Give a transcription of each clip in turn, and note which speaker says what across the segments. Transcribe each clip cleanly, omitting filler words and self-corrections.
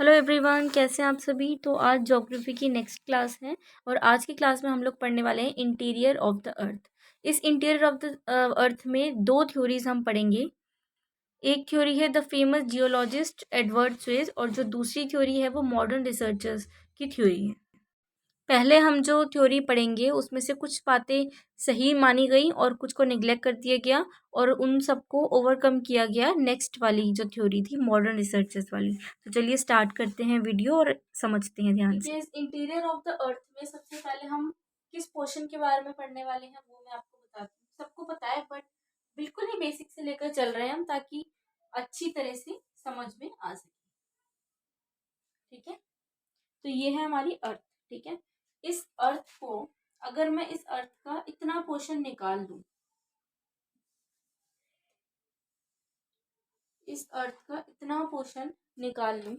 Speaker 1: Hello everyone, कैसे हैं आप सभी। तो आज ज्योग्राफी की नेक्स्ट क्लास है और आज की क्लास में हम लोग पढ़ने वाले हैं इंटीरियर ऑफ द अर्थ। इस इंटीरियर ऑफ द अर्थ में दो थ्योरीज हम पढ़ेंगे। एक थ्योरी है the famous geologist Edward Suez और जो दूसरी थ्योरी है वो मॉडर्न रिसर्चर्स की थ्योरी है। पहले हम जो थ्योरी पढ़ेंगे उसमें से कुछ बातें सही मानी गई और कुछ को निगलेक्ट कर दिया गया और उन सबको ओवरकम किया गया नेक्स्ट वाली जो थ्योरी थी मॉडर्न रिसर्चेस वाली। तो चलिए स्टार्ट करते हैं वीडियो और समझते हैं ध्यान से। इस इंटीरियर ऑफ द अर्थ में सबसे पहले हम किस पोर्शन के बारे में पढ़ने वाले हैं वो मैं आपको बताती हूँ। सबको पता है बट बिल्कुल ही बेसिक से लेकर चल रहे हैं हम ताकि अच्छी तरह से समझ में आ सके। ठीक है, तो ये है हमारी अर्थ। ठीक है, इस अर्थ को अगर मैं इस अर्थ का इतना पोर्शन निकाल दूं, इस अर्थ का इतना पोर्शन निकाल लूं,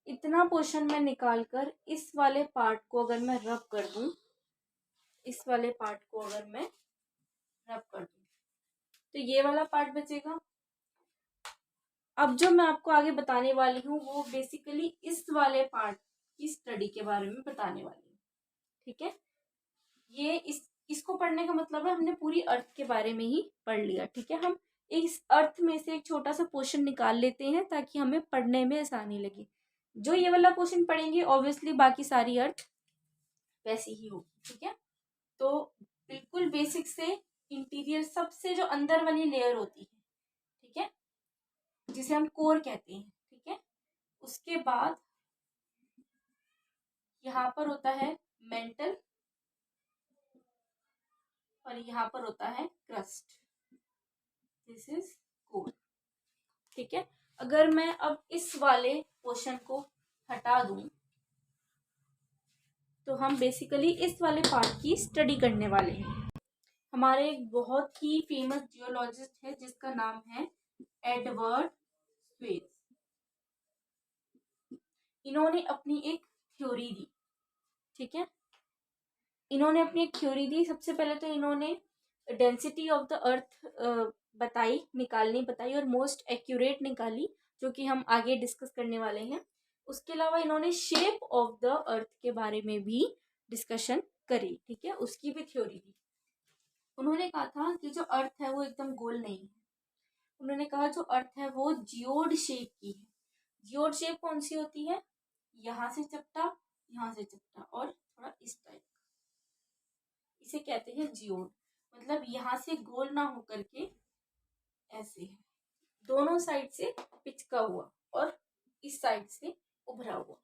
Speaker 1: इतना पोर्शन मैं निकाल कर इस वाले पार्ट को अगर मैं रब कर दूं, इस वाले पार्ट को अगर मैं रब कर दूं तो ये वाला पार्ट बचेगा। अब जो मैं आपको आगे बताने वाली हूँ वो बेसिकली इस वाले पार्ट की स्टडी के बारे में बताने वाली हूँ। ठीक है, ये इसको पढ़ने का मतलब है हमने पूरी अर्थ के बारे में ही पढ़ लिया। ठीक है, हम इस अर्थ में से एक छोटा सा पोर्शन निकाल लेते हैं ताकि हमें पढ़ने में आसानी लगे। जो ये वाला पोर्शन पढ़ेंगे ऑब्वियसली बाकी सारी अर्थ वैसी ही होगी। ठीक है, तो बिल्कुल बेसिक से इंटीरियर सबसे जो अंदर वाली लेयर होती है, ठीक है, जिसे हम कोर कहते हैं। ठीक है, उसके बाद यहाँ पर होता है मेंटल और यहाँ पर होता है क्रस्ट। This is core. ठीक है, अगर मैं अब इस वाले पोर्शन को हटा दूं तो हम बेसिकली इस वाले पार्ट की स्टडी करने वाले हैं। हमारे एक बहुत ही फेमस जियोलॉजिस्ट है जिसका नाम है एडवर्ड स्वेज। इन्होंने अपनी एक थ्योरी दी। ठीक है, इन्होंने अपनी एक थ्योरी दी। सबसे पहले तो इन्होंने डेंसिटी ऑफ द अर्थ बताई, निकालनी बताई और मोस्ट एक्यूरेट निकाली, जो कि हम आगे डिस्कस करने वाले हैं। उसके अलावा इन्होंने शेप ऑफ द अर्थ के बारे में भी डिस्कशन करी। ठीक है, उसकी भी थ्योरी दी। उन्होंने कहा था कि जो अर्थ है वो एकदम गोल नहीं है। उन्होंने कहा जो अर्थ है वो जियोड शेप की है। जियोड शेप कौन सी होती है? यहाँ से चपटा, यहाँ से चपटा और थोड़ा इस टाइप, इसे कहते हैं जियोड। मतलब यहाँ से गोल ना होकर के ऐसे है, दोनों साइड से पिचका हुआ और इस साइड से उभरा हुआ,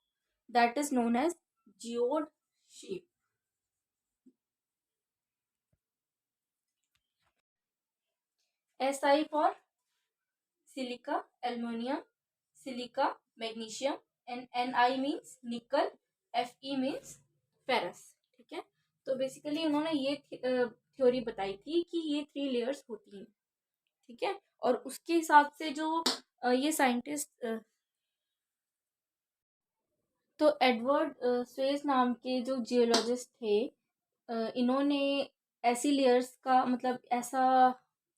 Speaker 1: that is known as geoid shape. SI for silica, aluminium, silica, magnesium, and Ni means nickel, Fe means ferrous. ठीक है, तो बेसिकली उन्होंने ये थ्योरी बताई थी कि ये 3 लेयर्स होती हैं। ठीक है, और उसके हिसाब से जो ये साइंटिस्ट तो एडवर्ड स्वेज नाम के जो जियोलॉजिस्ट थे, इन्होंने ऐसी लेयर्स का मतलब ऐसा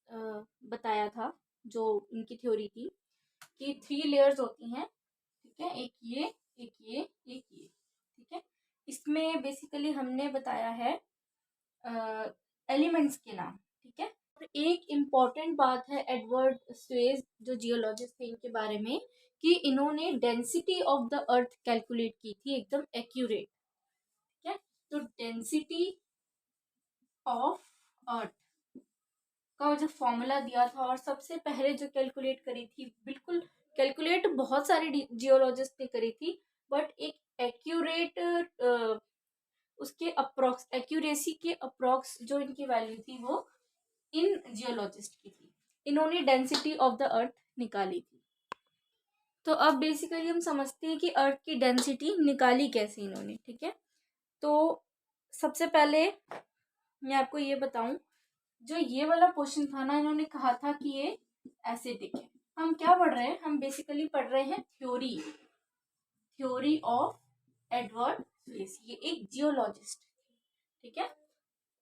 Speaker 1: बताया था, जो इनकी थ्योरी थी कि 3 लेयर्स होती हैं। ठीक है, एक ये, एक ये, एक ये। ठीक है, इसमें बेसिकली हमने बताया है एलिमेंट्स के नाम। ठीक है, और एक इम्पॉर्टेंट बात है एडवर्ड स्वेज जो जियोलॉजिस्ट थे इनके बारे में कि इन्होंने density of the earth calculate की थी एकदम एक्यूरेट। ठीक है, तो डेंसिटी ऑफ अर्थ का जो फॉर्मूला दिया था और सबसे पहले जो कैलकुलेट करी थी, बिल्कुल कैलकुलेट बहुत सारे जियोलॉजिस्ट ने करी थी बट एक एक्यूरेट उसके अप्रोक्स एक्यूरेसी के अप्रोक्स जो इनकी वैल्यू थी वो इन जियोलॉजिस्ट की थी। इन्होंने डेंसिटी ऑफ द अर्थ निकाली थी। तो अब बेसिकली हम समझते हैं कि अर्थ की डेंसिटी निकाली कैसे इन्होंने। ठीक है, तो सबसे पहले मैं आपको ये बताऊं, जो ये वाला क्वेश्चन था ना, इन्होंने कहा था कि ये एसिडिक है। हम क्या पढ़ रहे हैं? हम बेसिकली पढ़ रहे हैं theory, theory of Edward Suez. ये एक जियोलॉजिस्ट, ठीक है,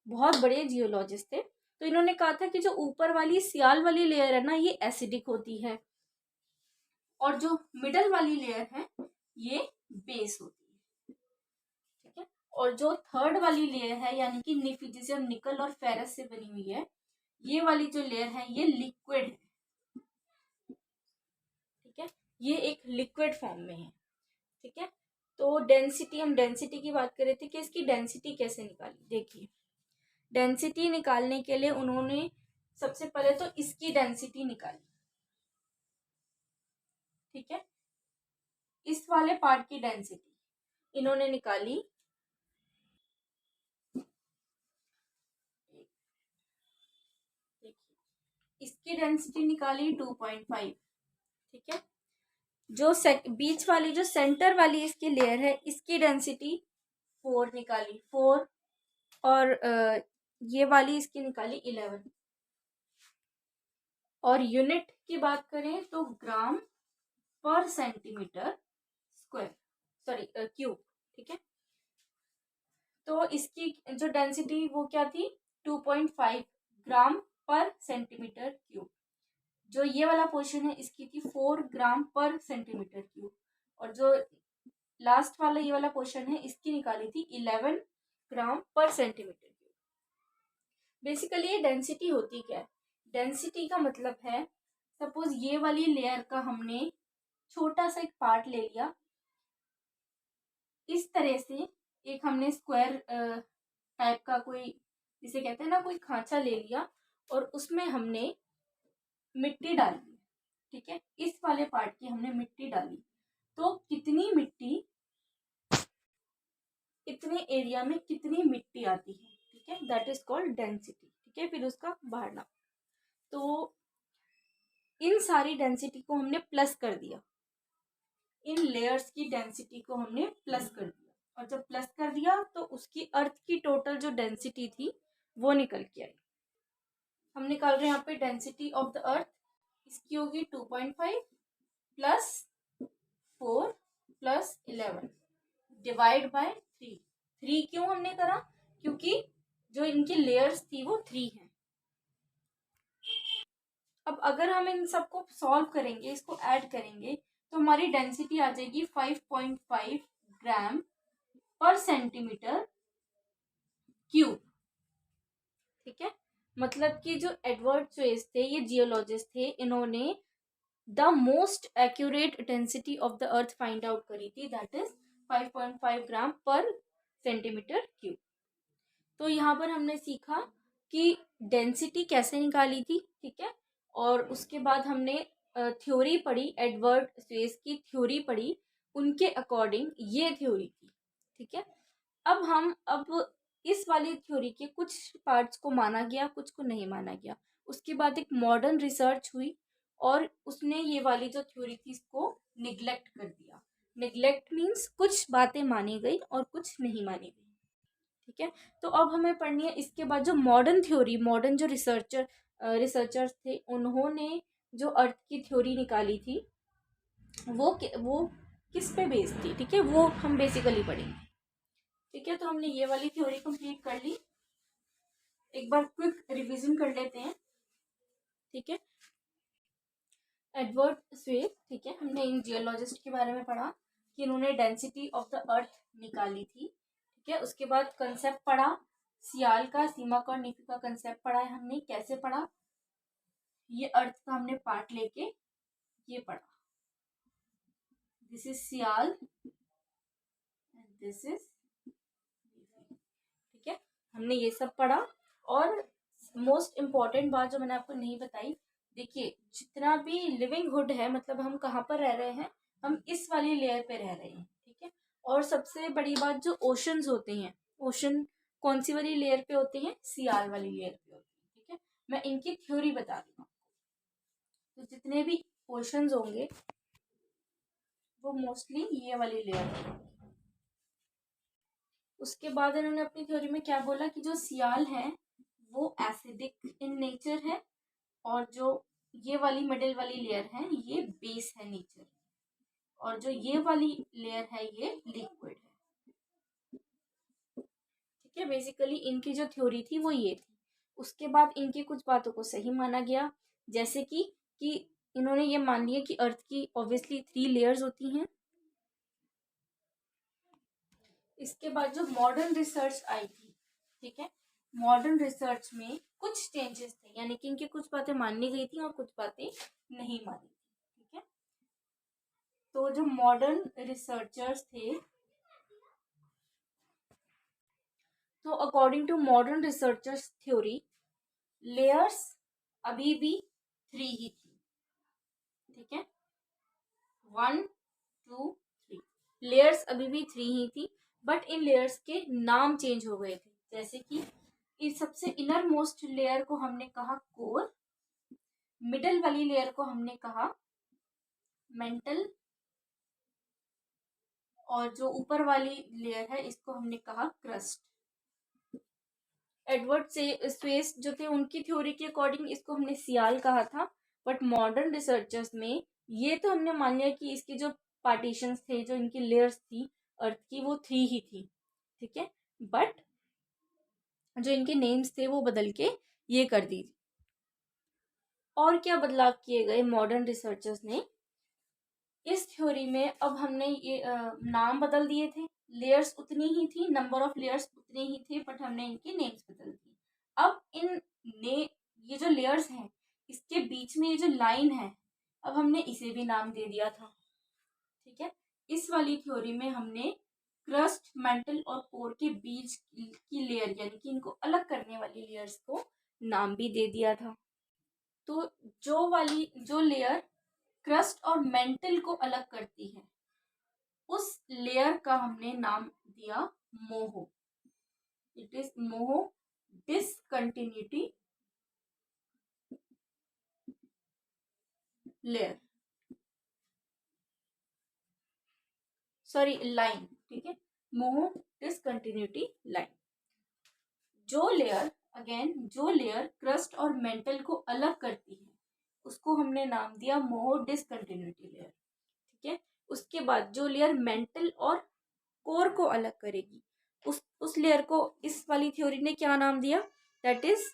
Speaker 1: बहुत बड़े जियोलॉजिस्ट थे। तो इन्होंने कहा था कि जो ऊपर वाली सियाल वाली लेयर है ना, ये एसिडिक होती है। और जो मिडल वाली लेयर है ये बेस होती है, ठीक है। और जो थर्ड वाली लेयर है यानी कि जिसे हम निकल और फेरस से बनी हुई है, ये वाली जो लेयर है ये लिक्विड है, ठीक है। ये एक लिक्विड फॉर्म में है, ठीक है। तो डेंसिटी, हम डेंसिटी की बात कर रहे थे कि इसकी डेंसिटी कैसे निकाली। देखिए, डेंसिटी निकालने के लिए उन्होंने सबसे पहले तो इसकी डेंसिटी निकाली, ठीक है। इस वाले पार्ट की डेंसिटी इन्होंने निकाली, इसकी डेंसिटी निकाली 2.5, ठीक है। जो बीच वाली जो सेंटर वाली इसकी लेयर है इसकी डेंसिटी 4 निकाली, 4। और ये वाली इसकी निकाली 11। और यूनिट की बात करें तो ग्राम पर सेंटीमीटर स्क्वायर, सॉरी क्यूब, ठीक है। तो इसकी जो डेंसिटी वो क्या थी, 2.5 ग्राम पर सेंटीमीटर क्यूब। जो ये वाला पोर्शन है इसकी थी 4 ग्राम पर सेंटीमीटर क्यूब। और जो लास्ट वाला ये वाला पोर्शन है इसकी निकाली थी 11 ग्राम पर सेंटीमीटर क्यूब। बेसिकली ये डेंसिटी होती क्या है, डेंसिटी का मतलब है, सपोज ये वाली लेयर का हमने छोटा सा एक पार्ट ले लिया, इस तरह से एक हमने स्क्वायर टाइप का कोई, जिसे कहते हैं ना, कोई खांचा ले लिया और उसमें हमने मिट्टी डाली, ठीक है। इस वाले पार्ट की हमने मिट्टी डाली, तो कितनी मिट्टी, इतने एरिया में कितनी मिट्टी आती है, ठीक है, दैट इज कॉल्ड डेंसिटी, ठीक है। फिर उसका बाहर नाप, तो इन सारी डेंसिटी को हमने प्लस कर दिया, इन लेयर्स की डेंसिटी को हमने प्लस कर दिया, और जब प्लस कर दिया तो उसकी अर्थ की टोटल जो डेंसिटी थी वो निकल के आई। हम निकाल रहे हैं यहाँ पे डेंसिटी ऑफ द अर्थ, इसकी होगी 2.5 प्लस 4 प्लस 11 डिवाइड बाय 3। 3 क्यों हमने करा, क्योंकि जो इनकी लेयर्स थी वो 3 हैं। अब अगर हम इन सबको सॉल्व करेंगे, इसको ऐड करेंगे, तो हमारी डेंसिटी आ जाएगी 5.5 ग्राम पर सेंटीमीटर क्यूब, ठीक है। मतलब कि जो एडवर्ड चुएस थे, ये जियोलॉजिस्ट थे, इन्होंने the most accurate density of the earth find out करी थी, दैट इज 5.5 ग्राम पर सेंटीमीटर क्यूब। तो यहाँ पर हमने सीखा कि डेंसिटी कैसे निकाली थी, ठीक है। और उसके बाद हमने थ्योरी पढ़ी, एडवर्ड स्वेस की थ्योरी पढ़ी, उनके अकॉर्डिंग ये थ्योरी थी, ठीक है। अब इस वाली थ्योरी के कुछ पार्ट्स को माना गया, कुछ को नहीं माना गया। उसके बाद एक मॉडर्न रिसर्च हुई और उसने ये वाली जो थ्योरी थी इसको निग्लेक्ट कर दिया। निग्लेक्ट मीन्स कुछ बातें मानी गई और कुछ नहीं मानी गई, ठीक है। तो अब हमें पढ़नी है इसके बाद जो मॉडर्न थ्योरी, मॉडर्न जो रिसर्चर्स थे, उन्होंने जो अर्थ की थ्योरी निकाली थी वो किस पे बेस्ड थी, ठीक है, वो हम बेसिकली पढ़ेंगे, ठीक है। तो हमने ये वाली थ्योरी कंप्लीट कर ली, एक बार क्विक रिवीजन कर लेते हैं, ठीक है। एडवर्ड स्वेट, ठीक है, हमने इन जियोलॉजिस्ट के बारे में पढ़ा कि इन्होंने डेंसिटी ऑफ द अर्थ निकाली थी, ठीक है। उसके बाद कंसेप्ट पढ़ा सियाल का, सीमा का और नीफी का कंसेप्ट पढ़ा है हमने, कैसे पढ़ा, ये अर्थ का हमने पार्ट लेके ये पढ़ा, this is sial and this is, ठीक है, हमने ये सब पढ़ा। और मोस्ट इम्पॉर्टेंट बात जो मैंने आपको नहीं बताई, देखिए जितना भी लिविंग हुड है, मतलब हम कहाँ पर रह रहे हैं, हम इस वाली लेयर पे रह रहे हैं, ठीक है। और सबसे बड़ी बात, जो ओशंस होते हैं, ओशन कौन सी वाली लेयर पे होते हैं, सियाल वाली लेयर पे होते हैं, ठीक है। मैं इनकी थ्योरी बता रही हूँ, तो जितने भी ओशंस होंगे वो मोस्टली ये वाली लेयर पे। उसके बाद इन्होंने अपनी थ्योरी में क्या बोला कि जो सियाल है वो एसिडिक इन नेचर है, और जो ये वाली मिडिल वाली लेयर है ये बेस है नेचर, और जो ये वाली लेयर है ये लिक्विड है, ठीक है। बेसिकली इनकी जो थ्योरी थी वो ये थी। उसके बाद इनकी कुछ बातों को सही माना गया, जैसे कि इन्होंने ये मान लिया कि अर्थ की ऑब्वियसली 3 लेयर्स होती हैं। इसके बाद जो मॉडर्न रिसर्च आई थी, ठीक है, मॉडर्न रिसर्च में कुछ चेंजेस थे, यानी कि इनकी कुछ बातें माननी गई थी और कुछ बातें नहीं मानी थी, ठीक है। तो जो मॉडर्न रिसर्चर्स थे, तो according to modern researchers theory, layers अभी भी 3 ही थी, ठीक है, 1 2 3 लेयर्स अभी भी 3 ही थी, बट इन लेयर्स के नाम चेंज हो गए थे। जैसे कि इस सबसे इनर मोस्ट लेयर को हमने कहा कोर, मिडल वाली लेयर को हमने कहा मेंटल, और जो ऊपर वाली लेयर है इसको हमने कहा क्रस्ट। एडवर्ड से स्वेस जो थे, उनकी थ्योरी के अकॉर्डिंग इसको हमने सियाल कहा था, बट मॉडर्न रिसर्चर्स में ये तो हमने मान लिया कि इसकी जो पार्टीशंस थे, जो इनकी लेयर्स थी अर्थ की, वो 3 ही थी, ठीक है, बट जो इनके नेम्स थे वो बदल के ये कर दी। और क्या बदलाव किए गए मॉडर्न रिसर्चर्स ने इस थ्योरी में? अब हमने ये नाम बदल दिए थे, लेयर्स उतनी ही थी, नंबर ऑफ लेयर्स उतनी ही थे, बट हमने इनके नेम्स बदल दिए। अब ये जो लेयर्स हैं, इसके बीच में ये जो लाइन है, अब हमने इसे भी नाम दे दिया था, ठीक है। इस वाली थ्योरी में हमने क्रस्ट, मेंटल और कोर के बीच की लेयर, यानी कि इनको अलग करने वाली लेयर्स को नाम भी दे दिया था। तो जो लेयर क्रस्ट और मेंटल को अलग करती है, उस लेयर का हमने नाम दिया Moho. It is Moho discontinuity layer, sorry line, ठीक है, मोहो डिसकंटिन्यूटी लाइन। जो लेयर क्रस्ट और मेंटल को अलग करती है, उसको हमने नाम दिया मोहो डिसकंटिन्यूटी लेयर, ठीक है। उसके बाद जो लेयर मेंटल और कोर को अलग करेगी, उस लेयर को इस वाली थ्योरी ने क्या नाम दिया? That is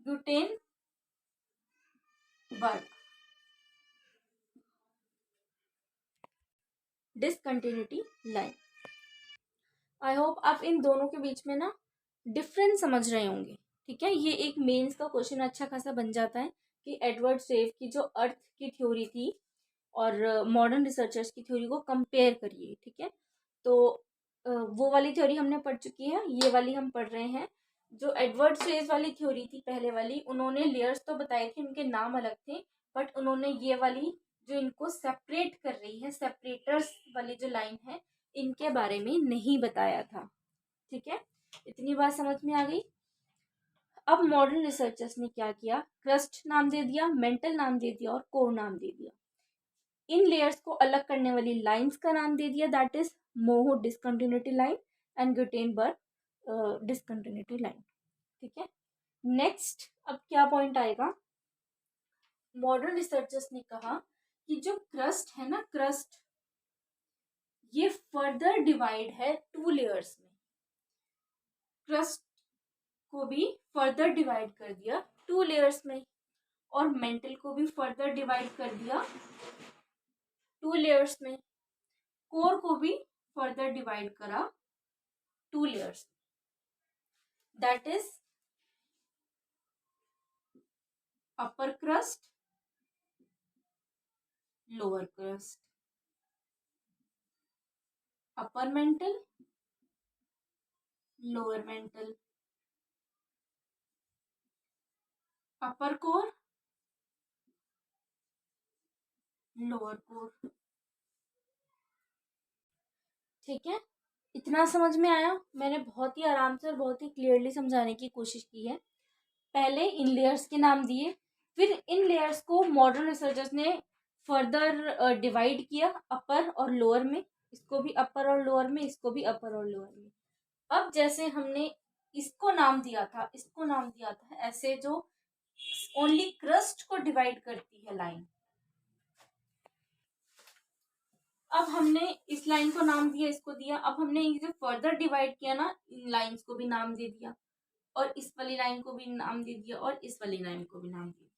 Speaker 1: Gutenberg discontinuity line. I hope आप इन दोनों के बीच में ना डिफरेंस समझ रहे होंगे, ठीक है। ये एक मेंस का क्वेश्चन अच्छा खासा बन जाता है कि एडवर्ड सेफ की जो अर्थ की थ्योरी थी और मॉडर्न रिसर्चर्स की थ्योरी को कंपेयर करिए, ठीक है। तो वो वाली थ्योरी हमने पढ़ चुकी है, ये वाली हम पढ़ रहे हैं। जो एडवर्ड स्वेज वाली थ्योरी थी पहले वाली, उन्होंने लेयर्स तो बताए थे, उनके नाम अलग थे, बट उन्होंने ये वाली जो इनको सेपरेट कर रही है, सेपरेटर्स वाली जो लाइन है, इनके बारे में नहीं बताया था, ठीक है। इतनी बात समझ में आ गई। अब मॉडर्न रिसर्चर्स ने क्या किया? क्रस्ट नाम दे दिया, मेंटल नाम दे दिया और कोर नाम दे दिया। इन लेयर्स को अलग करने वाली लाइंस का नाम दे दिया, that is Moho discontinuity line and Gutenberg discontinuity line, ठीक है। नेक्स्ट अब क्या पॉइंट आएगा? मॉडर्न रिसर्चर्स ने कहा कि जो क्रस्ट है ना, क्रस्ट, ये फर्दर डिवाइड है 2 लेयर्स में। क्रस्ट को भी फर्दर डिवाइड कर दिया 2 लेयर्स में, और मेंटल को भी फर्दर डिवाइड कर दिया 2 लेयर्स में, कोर को भी फर्दर डिवाइड करा 2 layers, that is upper crust, lower crust, upper mantle, lower mental, upper core, lower core, ठीक है। इतना समझ में आया? मैंने बहुत ही आराम से और बहुत ही क्लियरली समझाने की कोशिश की है। पहले इन लेयर्स के नाम दिए, फिर इन लेयर्स को मॉडर्न रिसर्चर्स ने फर्दर डिवाइड किया अपर और लोअर में, इसको भी अपर और लोअर में, इसको भी अपर और लोअर में। अब जैसे हमने इसको नाम दिया था, इसको नाम दिया था, ऐसे जो ओनली क्रस्ट को डिवाइड करती है लाइन, अब हमने इस लाइन को नाम दिया, इसको दिया। अब हमने इसे फर्दर डिवाइड किया ना, इन लाइंस को भी नाम दे दिया, और इस वाली लाइन को भी नाम दे दिया, और इस वाली लाइन को भी नाम दे दिया।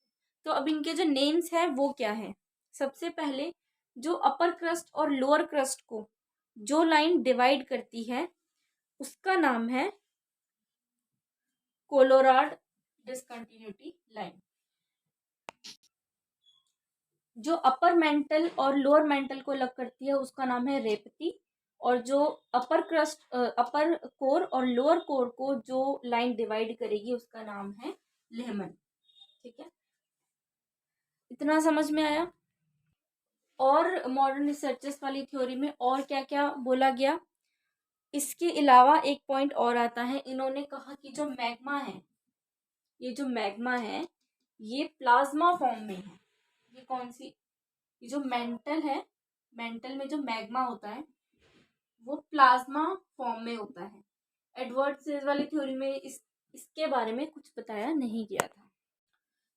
Speaker 1: तो अब इनके जो नेम्स है वो क्या है? सबसे पहले जो अपर क्रस्ट और लोअर क्रस्ट को जो लाइन डिवाइड करती है उसका नाम है कोलोराड डिसकंटिन्यूटी लाइन। जो अपर मेंटल और लोअर मेंटल को अलग करती है उसका नाम है रेपती, और जो अपर कोर और लोअर कोर को जो लाइन डिवाइड करेगी उसका नाम है लेहमन। ठीक है, इतना समझ में आया? और मॉडर्न रिसर्चर्स वाली थ्योरी में और क्या क्या बोला गया? इसके अलावा एक पॉइंट और आता है, इन्होंने कहा कि जो मैग्मा है, ये जो मैग्मा है ये प्लाज्मा फॉर्म में है। ये कौन सी? ये जो मेंटल है, मेंटल में जो मैग्मा होता है वो प्लाज्मा फॉर्म में होता है। एडवर्ड सेज वाली थ्योरी में इसके बारे में कुछ बताया नहीं गया था।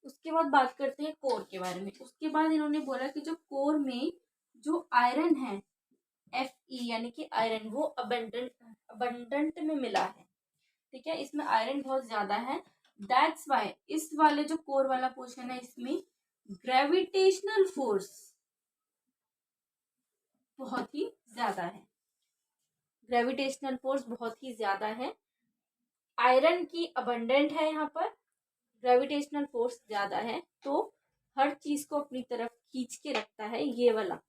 Speaker 1: उसके बाद बात करते हैं कोर के बारे में। उसके बाद इन्होंने बोला कि जो कोर में जो आयरन है Fe यानी कि आयरन, वो अबंडेंट में मिला है। ठीक है, इसमें आयरन बहुत ज्यादा है। दैट्स वाई इस वाले जो कोर वाला पोर्शन है इसमें ग्रेविटेशनल फोर्स बहुत ही ज्यादा है। ग्रेविटेशनल फोर्स बहुत ही ज्यादा है। आयरन की अबंडेंट है, यहाँ पर ग्रेविटेशनल फोर्स ज्यादा है, तो हर चीज को अपनी तरफ खींच के रखता है ये वाला।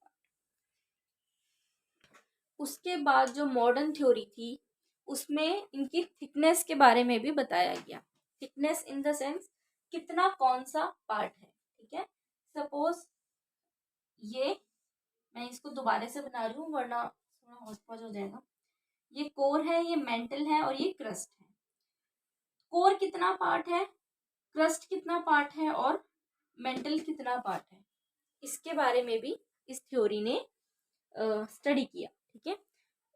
Speaker 1: उसके बाद जो मॉडर्न थ्योरी थी उसमें इनकी थिकनेस के बारे में भी बताया गया। थिकनेस इन द सेंस कितना कौन सा पार्ट है। ठीक है, सपोज ये, मैं इसको दोबारा से बना रही हूँ वरना थोड़ा हौच-पौच हो जाएगा। ये कोर है, ये मेंटल है और ये क्रस्ट है। कोर कितना पार्ट है, क्रस्ट कितना पार्ट है और मेंटल कितना पार्ट है, इसके बारे में भी इस थ्योरी ने स्टडी किया। ठीक है,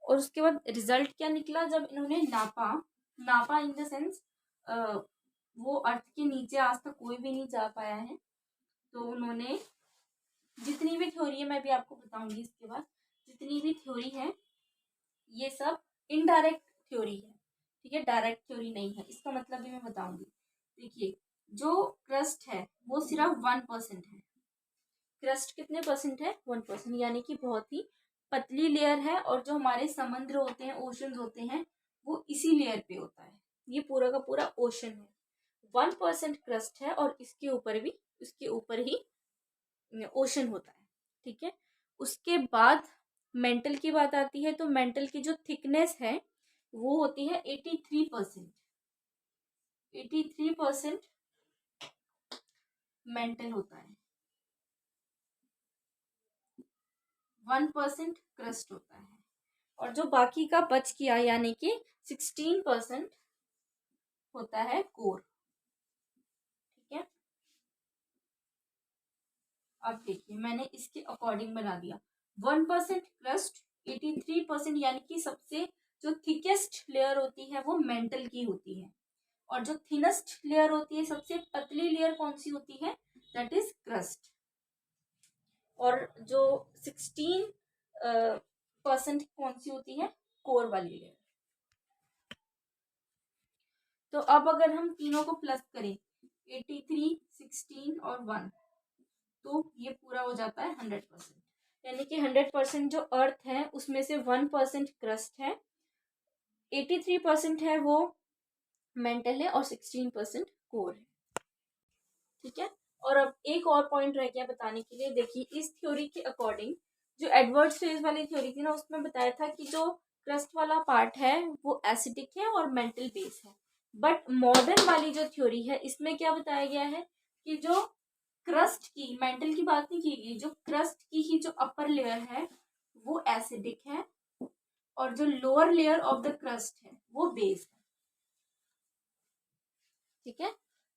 Speaker 1: और उसके बाद रिजल्ट क्या निकला जब इन्होंने नापा इन द सेंस वो अर्थ के नीचे आज तक कोई भी नहीं जा पाया है। तो उन्होंने जितनी भी थ्योरी है, मैं भी आपको बताऊंगी इसके बाद, जितनी भी थ्योरी है ये सब इनडायरेक्ट थ्योरी है। ठीक है, डायरेक्ट थ्योरी नहीं है। इसका मतलब भी मैं बताऊंगी। देखिए, जो क्रस्ट है वो सिर्फ 1% है। क्रस्ट कितने परसेंट है? 1%, यानी कि बहुत ही पतली लेयर है। और जो हमारे समुद्र होते हैं, ओशन होते हैं, वो इसी लेयर पे होता है। ये पूरा का पूरा ओशन है। 1% क्रस्ट है और इसके ऊपर ही ओशन होता है। ठीक है, उसके बाद मेंटल की बात आती है, तो मेंटल की जो थिकनेस है वो होती है 83%। 83% मेंटल होता है, 1% क्रस्ट होता है, और जो बाकी का बच गया यानी कि 16% होता है कोर। ठीक है, अब देखिए मैंने इसके अकॉर्डिंग बना दिया। 1% क्रस्ट, 83%, यानी कि सबसे जो थिकेस्ट लेयर होती है वो मेंटल की होती है, और जो थिनेस्ट लेयर होती है, सबसे पतली लेयर कौन सी होती है? That is crust. और जो 16% कौन सी होती है? कोर वाली लेयर। तो अब अगर हम तीनों को प्लस करें, 83, 16 और 1, तो ये पूरा हो जाता है 100%। यानी कि 100% जो अर्थ है उसमें से 1% क्रस्ट है, 83% है वो मेंटल है और 16% कोर है। ठीक है, और अब एक और पॉइंट रह गया बताने के लिए। देखिए, इस थ्योरी के अकॉर्डिंग जो एडवर्ड स्टेज वाली थ्योरी थी ना, उसमें बताया था कि जो क्रस्ट वाला पार्ट है वो एसिडिक है और मेंटल बेस है। बट मॉडर्न वाली जो थ्योरी है इसमें क्या बताया गया है कि जो क्रस्ट की, मेंटल की बात नहीं की गई, जो क्रस्ट की ही जो अपर लेयर है वो एसिडिक है, और जो lower layer of the crust है वो बेस है। ठीक है,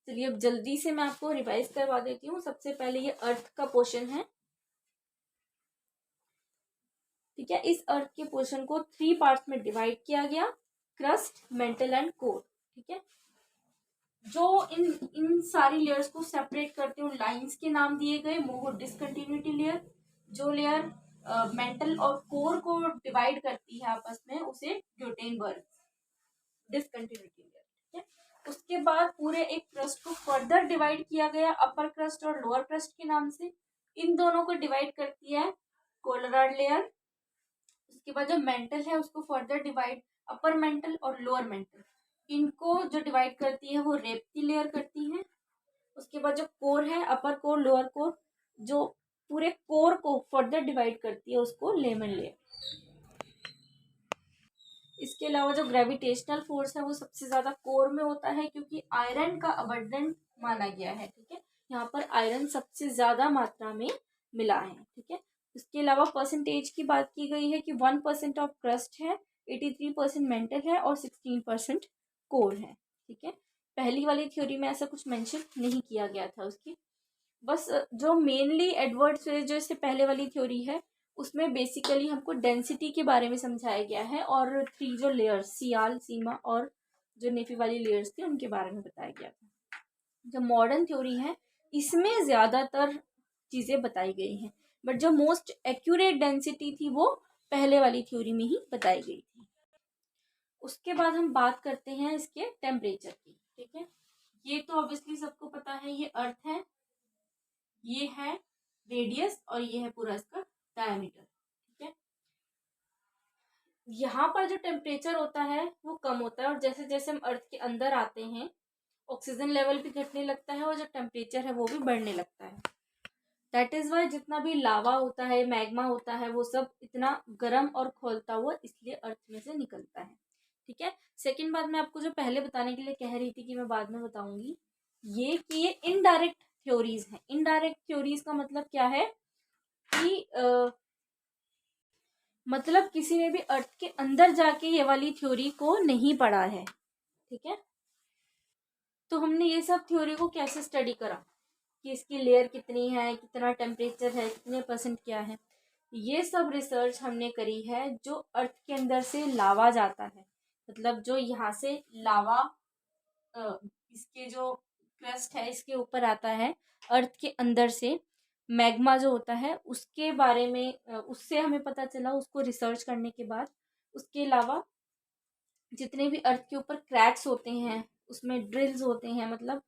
Speaker 1: चलिए अब जल्दी से मैं आपको रिवाइज करवा देती हूँ। सबसे पहले ये अर्थ का पोर्शन है। ठीक है, इस अर्थ के पोर्शन को 3 पार्ट्स में डिवाइड किया गया, क्रस्ट, मेंटल एंड कोर। ठीक है, जो इन सारी लेयर्स को सेपरेट करते हुए लाइंस के नाम दिए गए, वो डिसकंटिन्यूटी लेयर। जो लेयर मेंटल और कोर को डिवाइड करती है आपस में, उसे ग्यूटेनबर्ग डिसकंटिन्यूटी लेयर। ठीक है, उसके बाद पूरे एक क्रस्ट को फर्दर डिवाइड किया गया अपर क्रस्ट और लोअर क्रस्ट के नाम से। इन दोनों को डिवाइड करती है कोलोरॉइड लेयर। उसके बाद जो मेंटल है उसको फर्दर डिवाइड अपर मेंटल और लोअर मेंटल, इनको जो डिवाइड करती है वो रेप्टी लेयर करती है। उसके बाद जो कोर है अपर कोर लोअर कोर, जो पूरे कोर को फर्दर डिवाइड करती है उसको लेमन लेयर। इसके अलावा जो ग्रेविटेशनल फोर्स है वो सबसे ज्यादा कोर में होता है क्योंकि आयरन का अबंडेंट माना गया है। ठीक है, यहाँ पर आयरन सबसे ज्यादा मात्रा में मिला है। ठीक है, इसके अलावा परसेंटेज की बात की गई है कि 1% ऑफ क्रस्ट है, 83% मेंटल है और 16% कोर है। ठीक है, पहली वाली थ्योरी में ऐसा कुछ मेंशन नहीं किया गया था उसकी। बस जो मेनली एडवर्ड स्वेज जो इससे पहले वाली थ्योरी है उसमें बेसिकली हमको डेंसिटी के बारे में समझाया गया है और 3 जो लेयर्स सियाल, सीमा और जो नेफी वाली लेयर्स थी उनके बारे में बताया गया था। जो मॉडर्न थ्योरी है इसमें ज़्यादातर चीज़ें बताई गई हैं, बट जो मोस्ट एक्यूरेट डेंसिटी थी वो पहले वाली थ्योरी में ही बताई गई थी। उसके बाद हम बात करते हैं इसके टेम्परेचर की। ठीक है, ये तो ऑब्वियसली सबको पता है, ये अर्थ है, ये है रेडियस और ये है पूरा इसका डायमीटर। ठीक है, यहाँ पर जो टेम्परेचर होता है वो कम होता है और जैसे जैसे हम अर्थ के अंदर आते हैं ऑक्सीजन लेवल भी घटने लगता है और जो टेम्परेचर है वो भी बढ़ने लगता है। दैट इज वाई जितना भी लावा होता है, मैग्मा होता है, वो सब इतना गर्म और खोलता हुआ इसलिए अर्थ में से निकलता है। ठीक है, सेकेंड बात मैं आपको जो पहले बताने के लिए कह रही थी कि मैं बाद में बताऊंगी, ये कि ये इनडायरेक्ट थ्योरीज हैं। इनडायरेक्ट थ्योरीज का मतलब क्या है कि मतलब किसी ने भी अर्थ के अंदर जाके ये वाली थ्योरी को नहीं पढ़ा है। ठीक है, तो हमने ये सब थ्योरी को कैसे स्टडी करा कि इसकी लेयर कितनी है, कितना टेम्परेचर है, कितने परसेंट क्या है, ये सब रिसर्च हमने करी है। जो अर्थ के अंदर से लावा जाता है, मतलब जो यहाँ से लावा इसके जो क्रस्ट है इसके ऊपर आता है अर्थ के अंदर से, मैग्मा जो होता है उसके बारे में उससे हमें पता चला उसको रिसर्च करने के बाद। उसके अलावा जितने भी अर्थ के ऊपर क्रैक्स होते हैं उसमें ड्रिल्स होते हैं, मतलब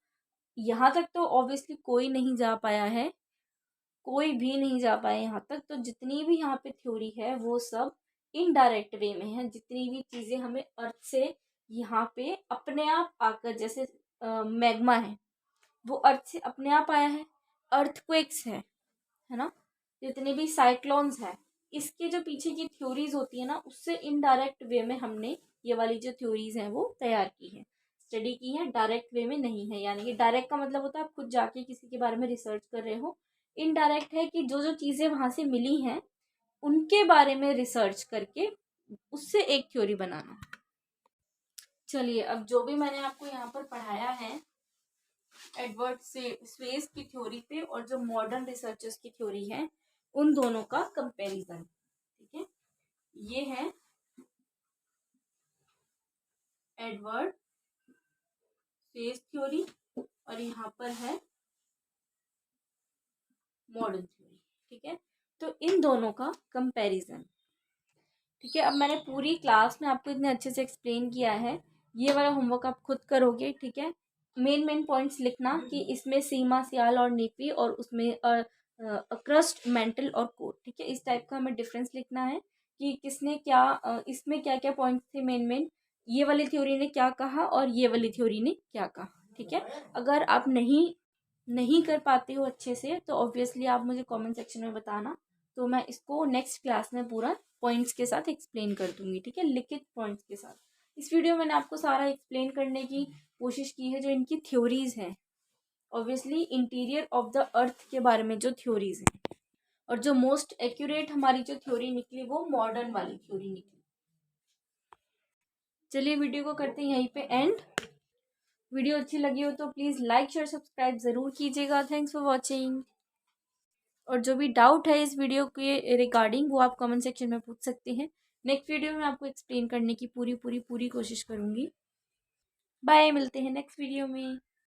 Speaker 1: यहाँ तक तो ऑब्वियसली कोई नहीं जा पाया है, कोई भी नहीं जा पाया यहाँ तक। तो जितनी भी यहाँ पे थ्योरी है वो सब इनडायरेक्ट वे में है। जितनी भी चीज़ें हमें अर्थ से यहाँ पे अपने आप आकर, जैसे मैग्मा है वो अर्थ से अपने आप आया है, अर्थक्वेक्स है ना, जितने भी साइक्लोन्स है, इसके जो पीछे की थ्योरीज होती है ना उससे इनडायरेक्ट वे में हमने ये वाली जो थ्योरीज हैं वो तैयार की है, स्टडी की है। डायरेक्ट वे में नहीं है, यानी कि डायरेक्ट का मतलब होता है आप खुद जाके किसी के बारे में रिसर्च कर रहे हो। इनडायरेक्ट है कि जो जो चीज़ें वहाँ से मिली हैं उनके बारे में रिसर्च करके उससे एक थ्योरी बनाना। चलिए, अब जो भी मैंने आपको यहाँ पर पढ़ाया है एडवर्ड स्वेज की थ्योरी पे और जो मॉडर्न रिसर्चर्स की थ्योरी है उन दोनों का कंपैरिजन। ठीक है, ये है एडवर्ड स्वेज थ्योरी और यहाँ पर है मॉडर्न थ्योरी। ठीक है, तो इन दोनों का कंपैरिजन। ठीक है, अब मैंने पूरी क्लास में आपको इतने अच्छे से एक्सप्लेन किया है, ये वाला होमवर्क आप खुद करोगे। ठीक है, मेन पॉइंट्स लिखना कि इसमें सीमा, सियाल और नीपी और उसमें क्रस्ट, मेंटल और कोर। ठीक है, इस टाइप का हमें डिफरेंस लिखना है कि किसने क्या इसमें क्या क्या पॉइंट्स थे मेन, ये वाली थ्योरी ने क्या कहा और ये वाली थ्योरी ने क्या कहा। ठीक है, अगर आप नहीं कर पाते हो अच्छे से तो ऑब्वियसली आप मुझे कमेंट सेक्शन में बताना, तो मैं इसको नेक्स्ट क्लास में पूरा पॉइंट्स के साथ एक्सप्लेन कर दूंगी। ठीक है, लिखित पॉइंट्स के साथ। इस वीडियो में मैंने आपको सारा एक्सप्लेन करने की कोशिश की है जो इनकी थ्योरीज हैं, obviously interior of the earth के बारे में जो थ्योरीज हैं, और जो मोस्ट एक्यूरेट हमारी जो थ्योरी निकली वो मॉडर्न वाली थ्योरी निकली। चलिए, वीडियो को करते हैं यहीं पे एंड। वीडियो अच्छी लगी हो तो प्लीज़ लाइक शेयर सब्सक्राइब ज़रूर कीजिएगा। Thanks for watching. और जो भी डाउट है इस वीडियो के रिगार्डिंग वो आप कमेंट सेक्शन में पूछ सकते हैं। नेक्स्ट वीडियो में आपको एक्सप्लेन करने की पूरी कोशिश करूँगी। बाय, मिलते हैं नेक्स्ट वीडियो में।